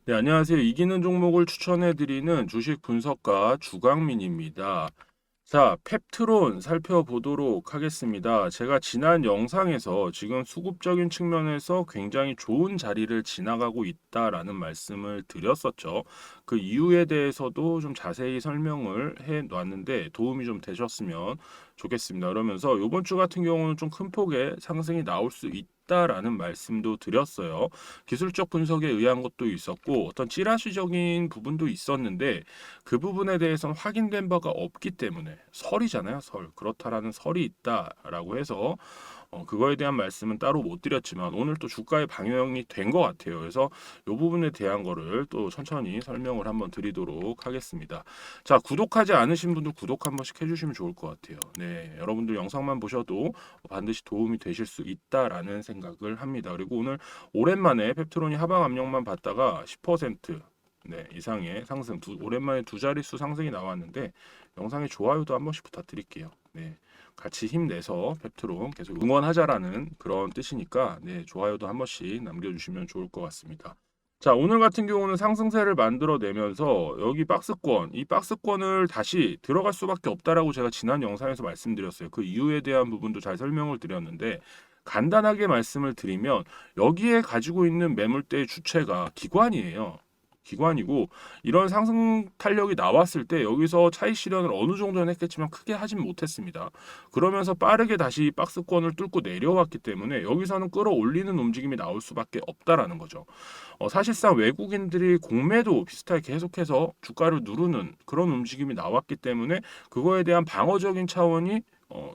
네, 안녕하세요. 이기는 종목을 추천해드리는 주식 분석가 주강민입니다. 자, 펩트론 살펴보도록 하겠습니다. 제가 지난 영상에서 지금 수급적인 측면에서 굉장히 좋은 자리를 지나가고 있다라는 말씀을 드렸었죠. 그 이유에 대해서도 좀 자세히 설명을 해 놨는데 도움이 좀 되셨으면 좋겠습니다. 그러면서 이번 주 같은 경우는 좀 큰 폭의 상승이 나올 수 있다라는 말씀도 드렸어요. 기술적 분석에 의한 것도 있었고 어떤 찌라시적인 부분도 있었는데 그 부분에 대해서는 확인된 바가 없기 때문에 설이잖아요, 설. 그렇다라는 설이 있다라고 해서 그거에 대한 말씀은 따로 못 드렸지만 오늘 또 주가의 방영이 된 것 같아요. 그래서 이 부분에 대한 거를 또 천천히 설명을 한번 드리도록 하겠습니다. 자, 구독하지 않으신 분들 구독 한 번씩 해주시면 좋을 것 같아요. 네, 여러분들 영상만 보셔도 반드시 도움이 되실 수 있다라는 생각을 합니다. 그리고 오늘 오랜만에 펩트론이 하방 압력만 받다가 10% 네, 이상의 상승, 오랜만에 두 자릿수 상승이 나왔는데 영상에 좋아요도 한 번씩 부탁드릴게요. 네, 같이 힘내서 펩트론 계속 응원하자라는 그런 뜻이니까 네, 좋아요도 한 번씩 남겨주시면 좋을 것 같습니다. 자, 오늘 같은 경우는 상승세를 만들어내면서 여기 박스권, 이 박스권을 다시 들어갈 수밖에 없다라고 제가 지난 영상에서 말씀드렸어요. 그 이유에 대한 부분도 잘 설명을 드렸는데 간단하게 말씀을 드리면 여기에 가지고 있는 매물대의 주체가 기관이에요. 기관이고 이런 상승 탄력이 나왔을 때 여기서 차익 실현을 어느 정도는 했겠지만 크게 하진 못했습니다. 그러면서 빠르게 다시 박스권을 뚫고 내려왔기 때문에 여기서는 끌어올리는 움직임이 나올 수밖에 없다라는 거죠. 사실상 외국인들이 공매도 비슷하게 계속해서 주가를 누르는 그런 움직임이 나왔기 때문에 그거에 대한 방어적인 차원이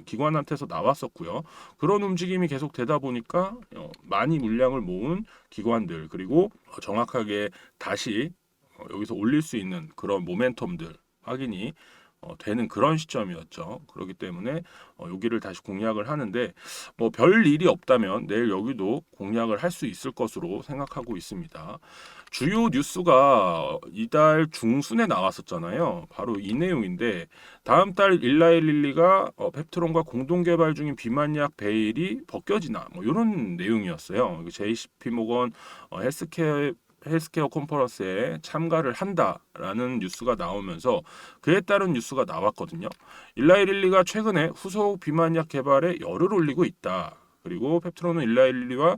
기관한테서 나왔었고요. 그런 움직임이 계속 되다 보니까 많이 물량을 모은 기관들 그리고 정확하게 다시 여기서 올릴 수 있는 그런 모멘텀들 확인이 되는 그런 시점이었죠. 그렇기 때문에 여기를 다시 공략을 하는데 뭐 별 일이 없다면 내일 여기도 공략을 할 수 있을 것으로 생각하고 있습니다. 주요 뉴스가 이달 중순에 나왔었잖아요. 바로 이 내용인데 다음 달 일라일릴리가 펩트론과 공동 개발 중인 비만약 베일이 벗겨지나 뭐 이런 내용이었어요. JCP 모건 헬스케어 컨퍼런스에 참가를 한다라는 뉴스가 나오면서 그에 따른 뉴스가 나왔거든요. 일라이릴리가 최근에 후속 비만약 개발에 열을 올리고 있다. 그리고 펩트론은 일라일리와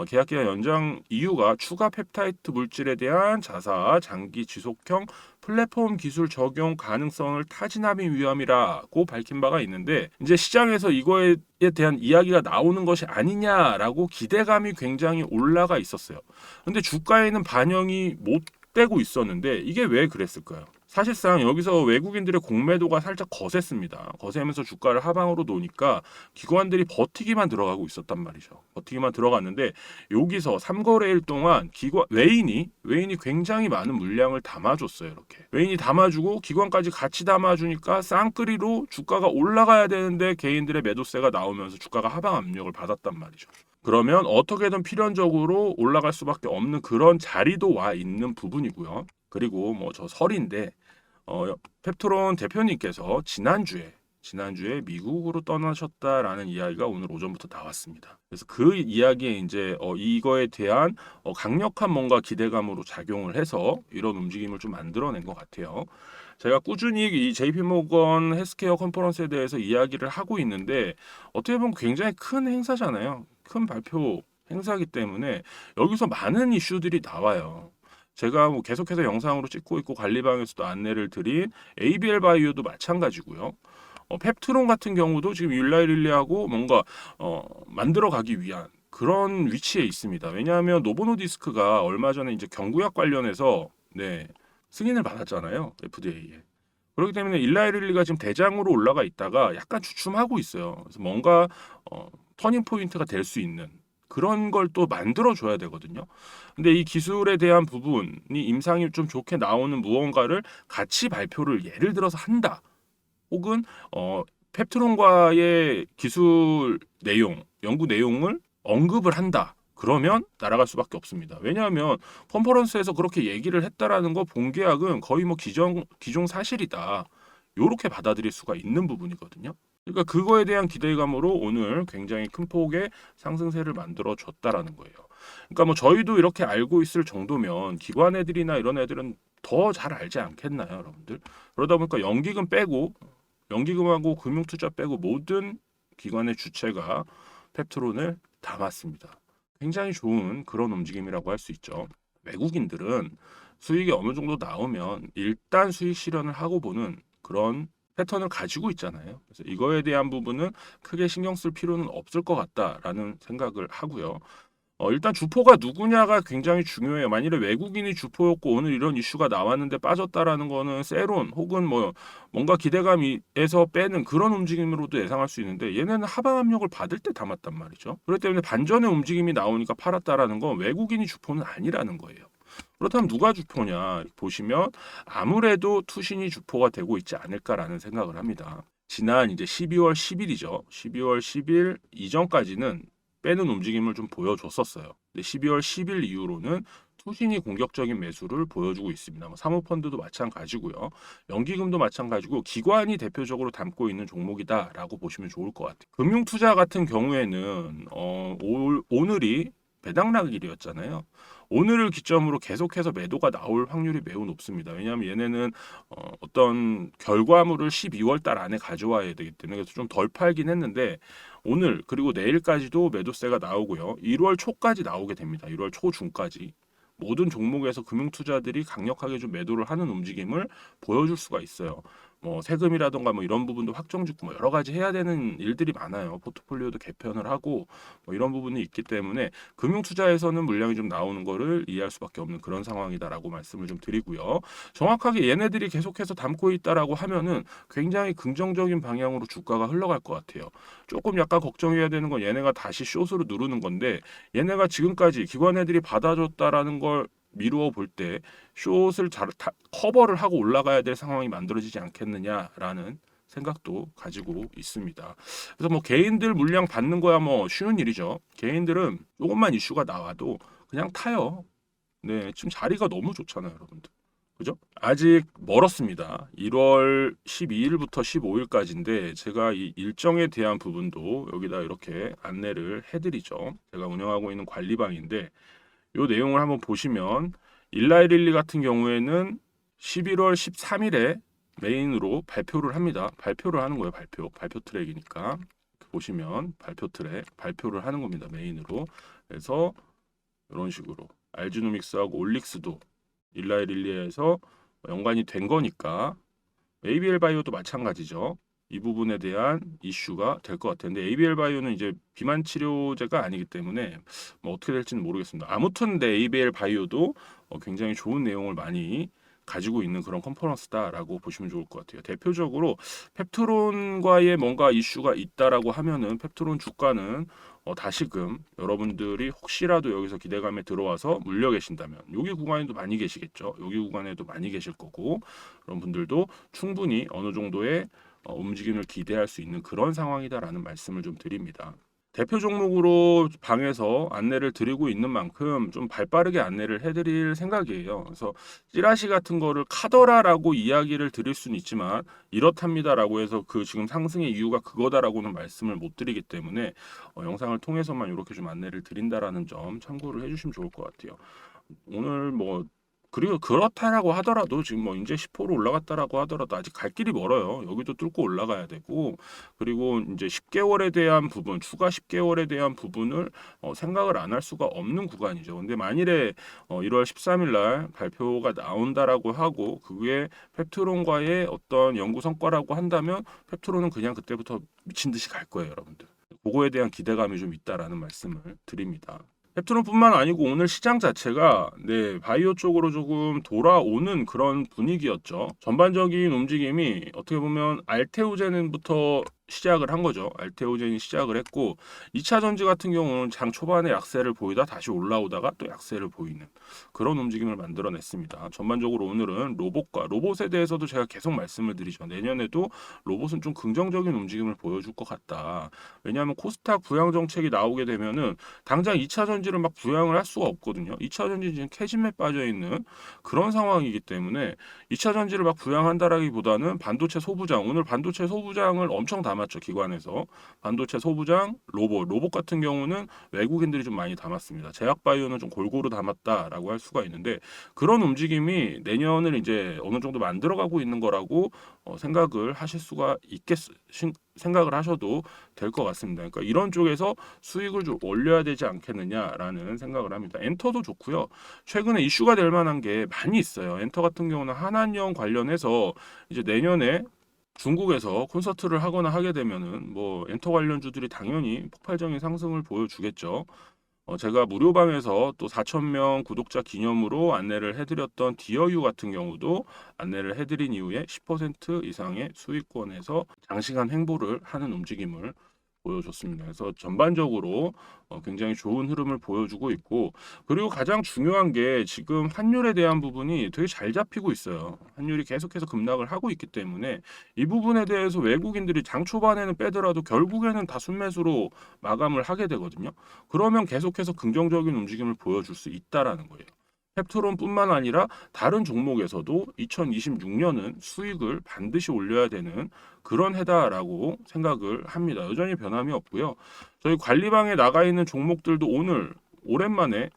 계약 기간 연장 이유가 추가 펩타이드 물질에 대한 자사 장기 지속형 플랫폼 기술 적용 가능성을 타진함의 위험이라고 밝힌 바가 있는데 이제 시장에서 이거에 대한 이야기가 나오는 것이 아니냐라고 기대감이 굉장히 올라가 있었어요. 근데 주가에는 반영이 못 되고 있었는데 이게 왜 그랬을까요? 사실상 여기서 외국인들의 공매도가 살짝 거셌습니다. 거세면서 주가를 하방으로 놓으니까 기관들이 버티기만 들어가고 있었단 말이죠. 버티기만 들어갔는데 여기서 3거래일 동안 외인이 굉장히 많은 물량을 담아줬어요. 이렇게 외인이 담아주고 기관까지 같이 담아주니까 쌍끌이로 주가가 올라가야 되는데 개인들의 매도세가 나오면서 주가가 하방 압력을 받았단 말이죠. 그러면 어떻게든 필연적으로 올라갈 수밖에 없는 그런 자리도 와 있는 부분이고요. 그리고 뭐 저 설인데 펩트론 대표님께서 지난주에 미국으로 떠나셨다라는 이야기가 오늘 오전부터 나왔습니다. 그래서 그 이야기에 이제 이거에 대한 강력한 뭔가 기대감으로 작용을 해서 이런 움직임을 좀 만들어낸 것 같아요. 제가 꾸준히 이 JP모건 헬스케어 컨퍼런스에 대해서 이야기를 하고 있는데 어떻게 보면 굉장히 큰 행사잖아요. 큰 발표 행사기 때문에 여기서 많은 이슈들이 나와요. 제가 뭐 계속해서 영상으로 찍고 있고 관리방에서도 안내를 드린 ABL 바이오도 마찬가지고요. 펩트론 같은 경우도 지금 율라이릴리하고 뭔가 만들어가기 위한 그런 위치에 있습니다. 왜냐하면 노보노디스크가 얼마 전에 이제 경구약 관련해서 네, 승인을 받았잖아요. FDA에. 그렇기 때문에 일라이릴리가 지금 대장으로 올라가 있다가 약간 주춤하고 있어요. 그래서 뭔가 터닝 포인트가 될 수 있는 그런 걸 또 만들어 줘야 되거든요. 근데 이 기술에 대한 부분이 임상이 좀 좋게 나오는 무언가를 같이 발표를 예를 들어서 한다. 혹은 펩트론과의 기술 내용, 연구 내용을 언급을 한다. 그러면 날아갈 수밖에 없습니다. 왜냐하면 컨퍼런스에서 그렇게 얘기를 했다라는 거 본계약은 거의 뭐 기종 사실이다. 요렇게 받아들일 수가 있는 부분이거든요. 그러니까 그거에 대한 기대감으로 오늘 굉장히 큰 폭의 상승세를 만들어 줬다라는 거예요. 그러니까 뭐 저희도 이렇게 알고 있을 정도면 기관 애들이나 이런 애들은 더 잘 알지 않겠나요, 여러분들? 그러다 보니까 연기금 빼고 연기금하고 금융투자 빼고 모든 기관의 주체가 펩트론을 담았습니다. 굉장히 좋은 그런 움직임이라고 할 수 있죠. 외국인들은 수익이 어느 정도 나오면 일단 수익 실현을 하고 보는 그런 패턴을 가지고 있잖아요. 그래서 이거에 대한 부분은 크게 신경 쓸 필요는 없을 것 같다라는 생각을 하고요. 일단 주포가 누구냐가 굉장히 중요해요. 만일에 외국인이 주포였고 오늘 이런 이슈가 나왔는데 빠졌다라는 거는 세론 혹은 뭐 뭔가 기대감에서 빼는 그런 움직임으로도 예상할 수 있는데 얘네는 하방 압력을 받을 때 담았단 말이죠. 그렇기 때문에 반전의 움직임이 나오니까 팔았다라는 건 외국인이 주포는 아니라는 거예요. 그렇다면 누가 주포냐 보시면 아무래도 투신이 주포가 되고 있지 않을까라는 생각을 합니다. 지난 이제 12월 10일이죠. 12월 10일 이전까지는 빼는 움직임을 좀 보여줬었어요. 근데 12월 10일 이후로는 투신이 공격적인 매수를 보여주고 있습니다. 뭐 사모펀드도 마찬가지고요. 연기금도 마찬가지고 기관이 대표적으로 담고 있는 종목이다라고 보시면 좋을 것 같아요. 금융투자 같은 경우에는 오늘이 배당락일이었잖아요. 오늘을 기점으로 계속해서 매도가 나올 확률이 매우 높습니다. 왜냐하면 얘네는 어떤 결과물을 12월 달 안에 가져와야 되기 때문에 그래서 좀 덜 팔긴 했는데 오늘 그리고 내일까지도 매도세가 나오고요. 1월 초까지 나오게 됩니다. 1월 초중까지. 모든 종목에서 금융투자들이 강력하게 좀 매도를 하는 움직임을 보여줄 수가 있어요. 뭐 세금이라던가 뭐 이런 부분도 확정짓고 뭐 여러 가지 해야 되는 일들이 많아요. 포트폴리오도 개편을 하고 뭐 이런 부분이 있기 때문에 금융투자에서는 물량이 좀 나오는 거를 이해할 수밖에 없는 그런 상황이다라고 말씀을 좀 드리고요. 정확하게 얘네들이 계속해서 담고 있다라고 하면은 굉장히 긍정적인 방향으로 주가가 흘러갈 것 같아요. 조금 약간 걱정해야 되는 건 얘네가 다시 숏으로 누르는 건데 얘네가 지금까지 기관 애들이 받아줬다라는 걸 미루어 볼 때 숏을 커버를 하고 올라가야 될 상황이 만들어지지 않겠느냐라는 생각도 가지고 있습니다. 그래서 뭐 개인들 물량 받는 거야 뭐 쉬운 일이죠. 개인들은 조금만 이슈가 나와도 그냥 타요. 네, 지금 자리가 너무 좋잖아요, 여러분들. 그죠? 아직 멀었습니다. 1월 12일부터 15일까지인데 제가 이 일정에 대한 부분도 여기다 이렇게 안내를 해드리죠. 제가 운영하고 있는 관리방인데 요 내용을 한번 보시면 일라이릴리 같은 경우에는 11월 13일에 메인으로 발표를 합니다. 발표를 하는 거예요. 발표 트랙이니까 보시면 발표 트랙 발표를 하는 겁니다. 메인으로. 그래서 이런 식으로 알지노믹스하고 올릭스도 일라이릴리에서 연관이 된 거니까 ABL 바이오도 마찬가지죠. 이 부분에 대한 이슈가 될 것 같은데 ABL 바이오는 이제 비만 치료제가 아니기 때문에 뭐 어떻게 될지는 모르겠습니다. 아무튼 네, ABL 바이오도 굉장히 좋은 내용을 많이 가지고 있는 그런 컨퍼런스다라고 보시면 좋을 것 같아요. 대표적으로 펩트론과의 뭔가 이슈가 있다라고 하면은 펩트론 주가는 다시금 여러분들이 혹시라도 여기서 기대감에 들어와서 물려 계신다면 여기 구간에도 많이 계시겠죠. 여기 구간에도 많이 계실 거고 그런 분들도 충분히 어느 정도의 움직임을 기대할 수 있는 그런 상황이다라는 말씀을 좀 드립니다. 대표 종목으로 방에서 안내를 드리고 있는 만큼 좀 발빠르게 안내를 해드릴 생각이에요. 그래서 찌라시 같은 거를 카더라라고 이야기를 드릴 수는 있지만 이렇답니다라고 해서 그 지금 상승의 이유가 그거다라고는 말씀을 못 드리기 때문에 영상을 통해서만 이렇게 좀 안내를 드린다라는 점 참고를 해주시면 좋을 것 같아요. 오늘 뭐 그리고 그렇다라고 하더라도 지금 뭐 이제 10% 올라갔다라고 하더라도 아직 갈 길이 멀어요. 여기도 뚫고 올라가야 되고 그리고 이제 10개월에 대한 부분, 추가 10개월에 대한 부분을 생각을 안 할 수가 없는 구간이죠. 근데 만일에 1월 13일 날 발표가 나온다라고 하고 그게 펩트론과의 어떤 연구 성과라고 한다면 펩트론은 그냥 그때부터 미친 듯이 갈 거예요, 여러분들. 그거에 대한 기대감이 좀 있다라는 말씀을 드립니다. 펩트론뿐만 아니고 오늘 시장 자체가 바이오 쪽으로 조금 돌아오는 그런 분위기였죠. 전반적인 움직임이 어떻게 보면 알테오젠부터 시작을 한 거죠. 알테오젠이 시작을 했고 2차 전지 같은 경우는 장 초반에 약세를 보이다 다시 올라오다가 또 약세를 보이는 그런 움직임을 만들어냈습니다. 전반적으로 오늘은 로봇에 대해서도 제가 계속 말씀을 드리죠. 내년에도 로봇은 좀 긍정적인 움직임을 보여줄 것 같다. 왜냐하면 코스닥 부양 정책이 나오게 되면은 당장 2차 전지를 막 부양을 할 수가 없거든요. 2차 전지 지금 캐진에 빠져 있는 그런 상황이기 때문에 2차 전지를 막 부양한다라기보다는 반도체 소부장 오늘 반도체 소부장을 엄청 담았 담았죠. 기관에서. 반도체 소부장, 로봇 같은 경우는 외국인들이 좀 많이 담았습니다. 제약바이오는 좀 골고루 담았다라고 할 수가 있는데 그런 움직임이 내년을 이제 어느 정도 만들어가고 있는 거라고 생각을 하실 수가 생각을 하셔도 될 것 같습니다. 그러니까 이런 쪽에서 수익을 좀 올려야 되지 않겠느냐라는 생각을 합니다. 엔터도 좋고요. 최근에 이슈가 될 만한 게 많이 있어요. 엔터 같은 경우는 한한령 관련해서 이제 내년에 중국에서 콘서트를 하거나 하게 되면은 뭐 엔터 관련주들이 당연히 폭발적인 상승을 보여주겠죠. 제가 무료방에서 또 4,000명 구독자 기념으로 안내를 해드렸던 디어유 같은 경우도 안내를 해드린 이후에 10% 이상의 수익권에서 장시간 횡보를 하는 움직임을 보여줬습니다. 그래서 전반적으로 굉장히 좋은 흐름을 보여주고 있고 그리고 가장 중요한 게 지금 환율에 대한 부분이 되게 잘 잡히고 있어요. 환율이 계속해서 급락을 하고 있기 때문에 이 부분에 대해서 외국인들이 장 초반에는 빼더라도 결국에는 다 순매수로 마감을 하게 되거든요. 그러면 계속해서 긍정적인 움직임을 보여줄 수 있다라는 거예요. 펩트론뿐만 아니라 다른 종목에서도 2026년은 수익을 반드시 올려야 되는 그런 해다라고 생각을 합니다. 여전히 변함이 없고요. 저희 관리방에 나가 있는 종목들도 오늘 오랜만에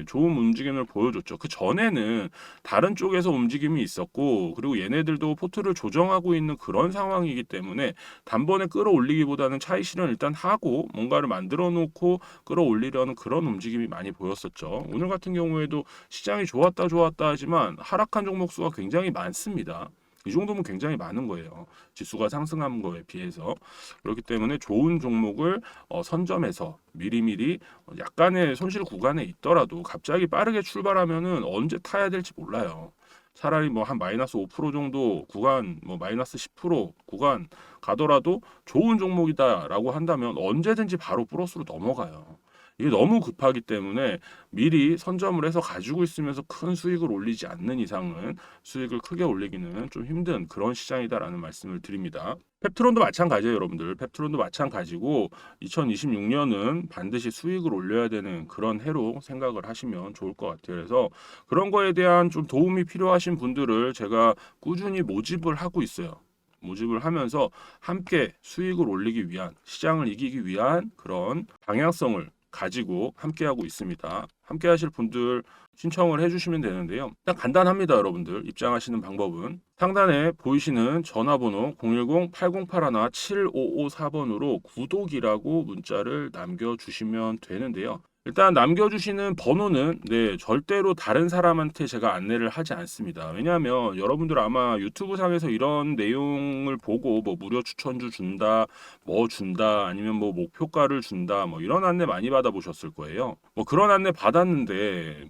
좋은 움직임을 보여줬죠. 그 전에는 다른 쪽에서 움직임이 있었고 그리고 얘네들도 포트를 조정하고 있는 그런 상황이기 때문에 단번에 끌어올리기보다는 차익 실현 일단 하고 뭔가를 만들어 놓고 끌어올리려는 그런 움직임이 많이 보였었죠. 오늘 같은 경우에도 시장이 좋았다 하지만 하락한 종목 수가 굉장히 많습니다. 이 정도면 굉장히 많은 거예요. 지수가 상승한 거에 비해서. 그렇기 때문에 좋은 종목을 선점해서 미리미리 약간의 손실 구간에 있더라도 갑자기 빠르게 출발하면은 언제 타야 될지 몰라요. 차라리 뭐 한 마이너스 5% 정도 구간, 뭐 마이너스 10% 구간 가더라도 좋은 종목이다라고 한다면 언제든지 바로 플러스로 넘어가요. 이게 너무 급하기 때문에 미리 선점을 해서 가지고 있으면서 큰 수익을 올리지 않는 이상은 수익을 크게 올리기는 좀 힘든 그런 시장이다라는 말씀을 드립니다. 펩트론도 마찬가지예요, 여러분들. 펩트론도 마찬가지고 2026년은 반드시 수익을 올려야 되는 그런 해로 생각을 하시면 좋을 것 같아요. 그래서 그런 거에 대한 좀 도움이 필요하신 분들을 제가 꾸준히 모집을 하고 있어요. 모집을 하면서 함께 수익을 올리기 위한 시장을 이기기 위한 그런 방향성을 가지고 함께하고 있습니다. 함께 하실 분들 신청을 해주시면 되는데요. 일단 간단합니다, 여러분들. 입장하시는 방법은 상단에 보이시는 전화번호 010-8081-7554번으로 구독이라고 문자를 남겨주시면 되는데요. 일단 남겨주시는 번호는 절대로 다른 사람한테 제가 안내를 하지 않습니다. 왜냐하면 여러분들 아마 유튜브 상에서 이런 내용을 보고 뭐 무료 추천주 준다, 뭐 준다, 아니면 뭐 목표가를 준다, 뭐 이런 안내 많이 받아보셨을 거예요. 뭐 그런 안내 받았는데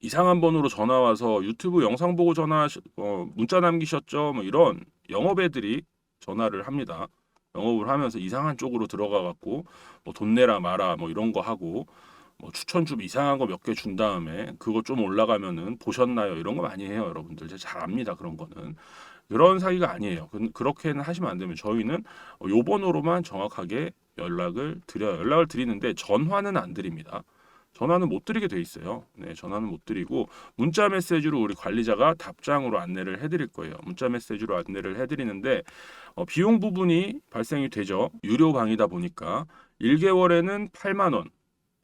이상한 번호로 전화 와서 유튜브 영상 보고 문자 남기셨죠? 뭐 이런 영업애들이 전화를 합니다. 영업을 하면서 이상한 쪽으로 들어가 갖고 뭐 돈 내라 마라 뭐 이런 거 하고 뭐 추천주 이상한 거 몇 개 준 다음에 그거 좀 올라가면은 보셨나요? 이런 거 많이 해요, 여러분들. 제가 잘 압니다, 그런 거는. 그런 사기가 아니에요. 그렇게는 하시면 안 되면 저희는 요 번호로만 정확하게 연락을 드려요. 연락을 드리는데 전화는 안 드립니다. 전화는 못 드리게 돼 있어요. 전화는 못 드리고 문자 메시지로 우리 관리자가 답장으로 안내를 해드릴 거예요. 문자 메시지로 안내를 해드리는데 비용 부분이 발생이 되죠. 유료 방이다 보니까 1개월에는 8만 원,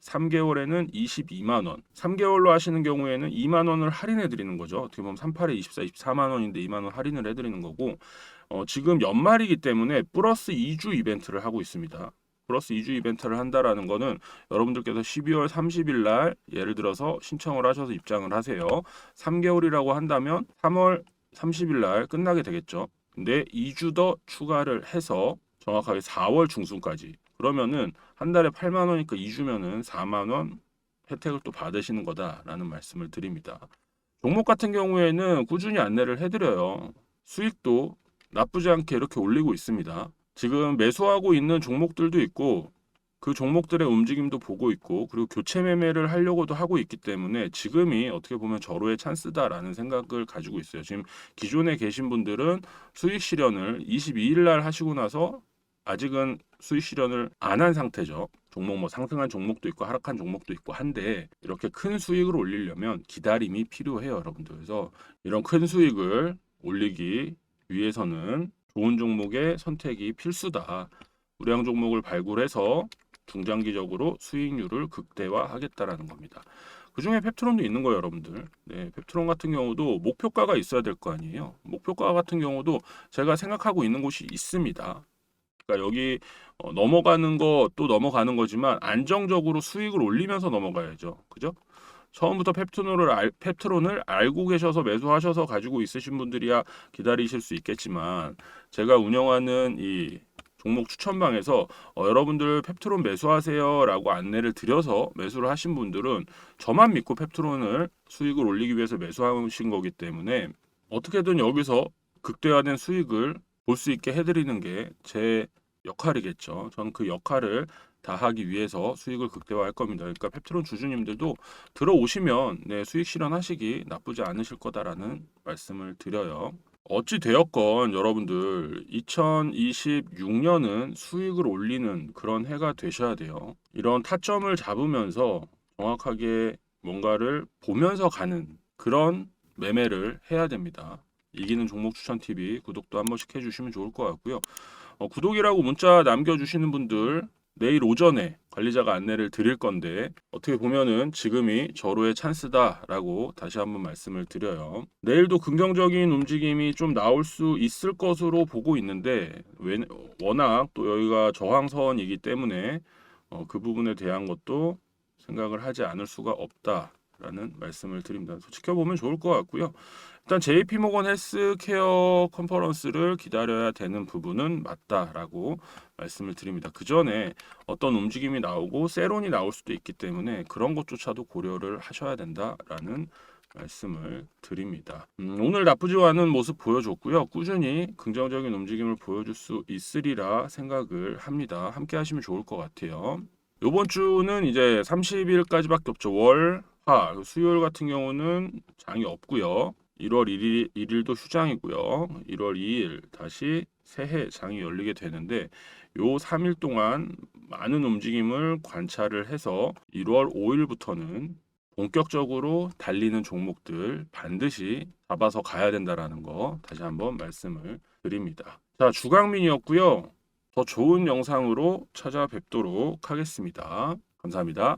3개월에는 22만 원, 3개월로 하시는 경우에는 2만 원을 할인해 드리는 거죠. 어떻게 보면 38에 24, 24만 원인데 2만 원 할인을 해 드리는 거고 지금 연말이기 때문에 플러스 2주 이벤트를 하고 있습니다. 플러스 2주 이벤트를 한다라는 거는 여러분들께서 12월 30일 날 예를 들어서 신청을 하셔서 입장을 하세요. 3개월이라고 한다면 3월 30일 날 끝나게 되겠죠. 근데 2주 더 추가를 해서 정확하게 4월 중순까지 그러면은 한 달에 8만 원이니까 2주면은 4만 원 혜택을 또 받으시는 거다라는 말씀을 드립니다. 종목 같은 경우에는 꾸준히 안내를 해드려요. 수익도 나쁘지 않게 이렇게 올리고 있습니다. 지금 매수하고 있는 종목들도 있고 그 종목들의 움직임도 보고 있고 그리고 교체 매매를 하려고도 하고 있기 때문에 지금이 어떻게 보면 절호의 찬스다라는 생각을 가지고 있어요. 지금 기존에 계신 분들은 수익 실현을 22일 날 하시고 나서 아직은 수익 실현을 안 한 상태죠. 종목 뭐 상승한 종목도 있고 하락한 종목도 있고 한데 이렇게 큰 수익을 올리려면 기다림이 필요해요, 여러분들. 그래서 이런 큰 수익을 올리기 위해서는 좋은 종목의 선택이 필수다. 우량 종목을 발굴해서 중장기적으로 수익률을 극대화하겠다라는 겁니다. 그중에 펩트론도 있는 거예요, 여러분들. 네, 펩트론 같은 경우도 목표가가 있어야 될 거 아니에요. 목표가 같은 경우도 제가 생각하고 있는 곳이 있습니다. 그러니까 여기 넘어가는 거 또 넘어가는 거지만 안정적으로 수익을 올리면서 넘어가야죠. 그죠? 처음부터 펩트론을 알고 계셔서 매수하셔서 가지고 있으신 분들이야 기다리실 수 있겠지만 제가 운영하는 이 종목 추천방에서 여러분들 펩트론 매수하세요라고 안내를 드려서 매수를 하신 분들은 저만 믿고 펩트론을 수익을 올리기 위해서 매수하신 거기 때문에 어떻게든 여기서 극대화된 수익을 볼 수 있게 해드리는 게 제 역할이겠죠. 저는 그 역할을 다하기 위해서 수익을 극대화할 겁니다. 그러니까 펩트론 주주님들도 들어오시면 네, 수익 실현하시기 나쁘지 않으실 거다라는 말씀을 드려요. 어찌 되었건 여러분들 2026년은 수익을 올리는 그런 해가 되셔야 돼요. 이런 타점을 잡으면서 정확하게 뭔가를 보면서 가는 그런 매매를 해야 됩니다. 이기는 종목 추천 TV 구독도 한 번씩 해주시면 좋을 것 같고요. 구독이라고 문자 남겨주시는 분들 내일 오전에 관리자가 안내를 드릴 건데 어떻게 보면은 지금이 절호의 찬스다라고 다시 한번 말씀을 드려요. 내일도 긍정적인 움직임이 좀 나올 수 있을 것으로 보고 있는데 워낙 또 여기가 저항선이기 때문에 그 부분에 대한 것도 생각을 하지 않을 수가 없다라는 말씀을 드립니다. 지켜보면 좋을 것 같고요. 일단 JP모건 헬스케어 컨퍼런스를 기다려야 되는 부분은 맞다라고 말씀을 드립니다. 그 전에 어떤 움직임이 나오고 세론이 나올 수도 있기 때문에 그런 것조차도 고려를 하셔야 된다라는 말씀을 드립니다. 오늘 나쁘지 않은 모습 보여줬고요. 꾸준히 긍정적인 움직임을 보여줄 수 있으리라 생각을 합니다. 함께 하시면 좋을 것 같아요. 이번 주는 이제 30일까지밖에 없죠. 월, 화, 수요일 같은 경우는 장이 없고요. 1월 1일도 휴장이고요. 1월 2일 다시 새해 장이 열리게 되는데 요 3일 동안 많은 움직임을 관찰을 해서 1월 5일부터는 본격적으로 달리는 종목들 반드시 잡아서 가야 된다라는 거 다시 한번 말씀을 드립니다. 자, 주강민이었고요. 더 좋은 영상으로 찾아뵙도록 하겠습니다. 감사합니다.